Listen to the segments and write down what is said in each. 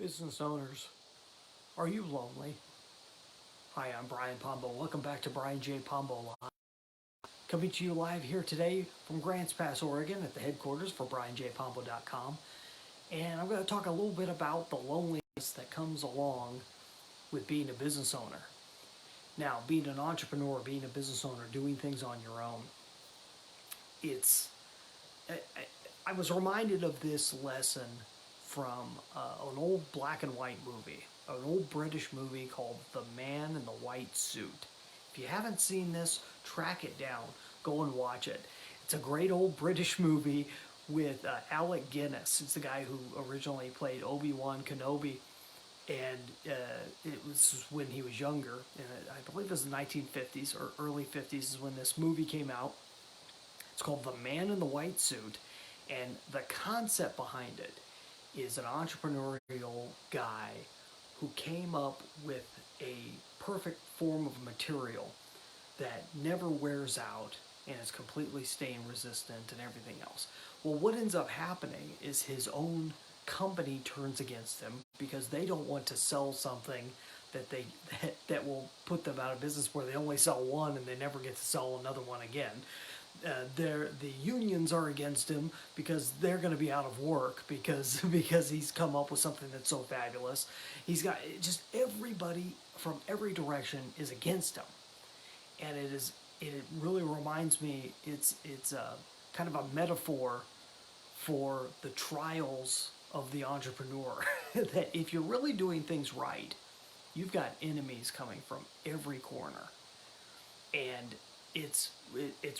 Business owners, are you lonely? Hi, I'm Brian Pombo. Welcome back to Brian J. Pombo Live. Coming to you live here today from Grants Pass, Oregon at the headquarters for BrianJPombo.com. And I'm going to talk a little bit about the loneliness that comes along with being a business owner. Now, being an entrepreneur, being a business owner, doing things on your own, it's... I was reminded of this lesson from an old black and white movie, an old British movie called The Man in the White Suit. If you haven't seen this, track it down. Go and watch it. It's a great old British movie with Alec Guinness. It's the guy who originally played Obi-Wan Kenobi, and it was when he was younger. I believe it was the 1950s or early 50s is when this movie came out. It's called The Man in the White Suit, and the concept behind it is an entrepreneurial guy who came up with a perfect form of material that never wears out and is completely stain resistant and everything else. Well, what ends up happening is his own company turns against him because they don't want to sell something that will put them out of business, where they only sell one and they never get to sell another one again. The unions are against him because they're going to be out of work because he's come up with something that's so fabulous. He's got just everybody from every direction is against him, and it really reminds me it's kind of a metaphor for the trials of the entrepreneur. That if you're really doing things right, you've got enemies coming from every corner, and it's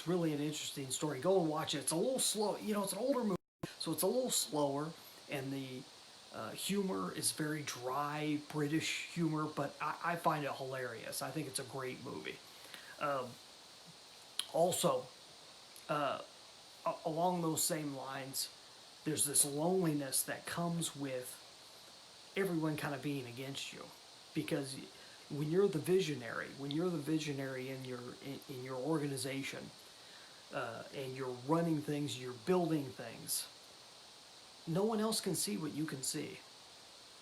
really an interesting story. Go and watch it. It's a little slow. It's an older movie, so it's a little slower, and the humor is very dry British humor, but I find it hilarious. I think it's a great movie. Also, along those same lines, there's this loneliness that comes with everyone kind of being against you, because when you're the visionary in your organization, and you're running things, you're building things, no one else can see what you can see.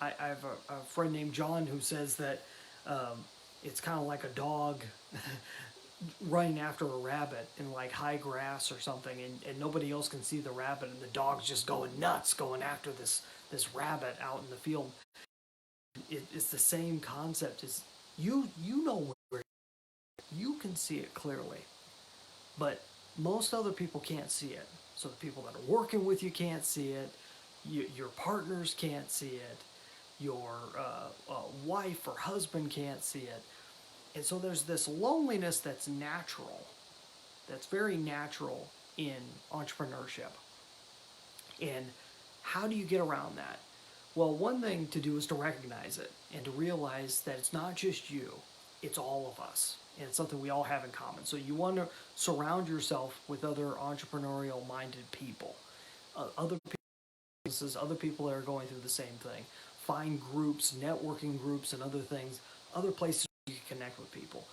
I have a friend named John who says that it's kind of like a dog running after a rabbit in like high grass or something, and nobody else can see the rabbit, and the dog's just going nuts going after this rabbit out in the field. It's the same concept. Is you know where you can see it clearly, but most other people can't see it. So the people that are working with you can't see it. Your partners can't see it. Your wife or husband can't see it. And so there's this loneliness that's natural, that's very natural in entrepreneurship. And how do you get around that? Well, one thing to do is to recognize it and to realize that it's not just you, it's all of us. And it's something we all have in common. So you want to surround yourself with other entrepreneurial-minded people, other businesses, other people that are going through the same thing. Find groups, networking groups, and other things, other places you can connect with people.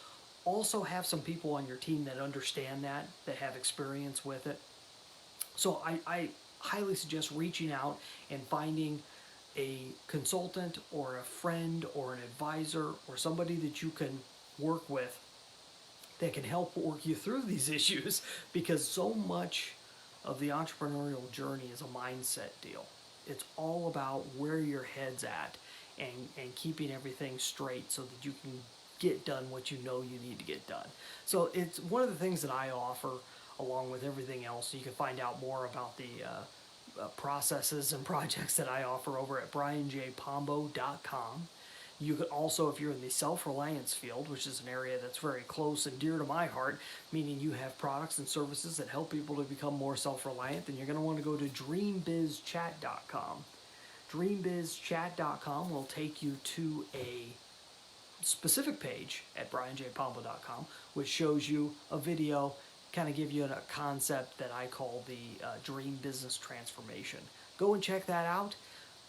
Also have some people on your team that understand that have experience with it. So I highly suggest reaching out and finding a consultant or a friend or an advisor or somebody that you can work with that can help work you through these issues, because so much of the entrepreneurial journey is a mindset deal. It's all about where your head's at and keeping everything straight so that you can get done what you know you need to get done. So it's one of the things that I offer along with everything else. You can find out more about the processes and projects that I offer over at BrianJPombo.com. You could also, if you're in the self-reliance field, which is an area that's very close and dear to my heart, meaning you have products and services that help people to become more self-reliant, then you're going to want to go to DreamBizChat.com. DreamBizChat.com will take you to a specific page at BrianJPombo.com, which shows you a video, kind of give you a concept that I call the Dream Business Transformation. Go and check that out.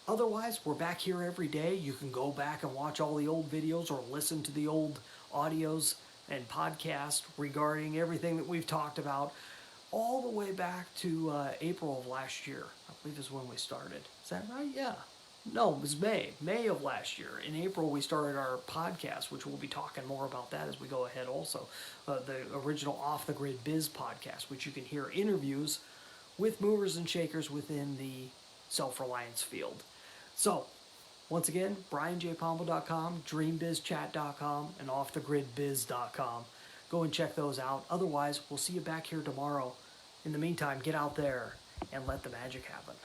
Otherwise, we're back here every day. You can go back and watch all the old videos or listen to the old audios and podcasts regarding everything that we've talked about, all the way back to April of last year. I believe is when we started. Is that right? Yeah. No, it was May of last year. In April, we started our podcast, which we'll be talking more about that as we go ahead also. The original Off the Grid Biz podcast, which you can hear interviews with movers and shakers within the self-reliance field. So, once again, brianjpombo.com, dreambizchat.com, and offthegridbiz.com. Go and check those out. Otherwise, we'll see you back here tomorrow. In the meantime, get out there and let the magic happen.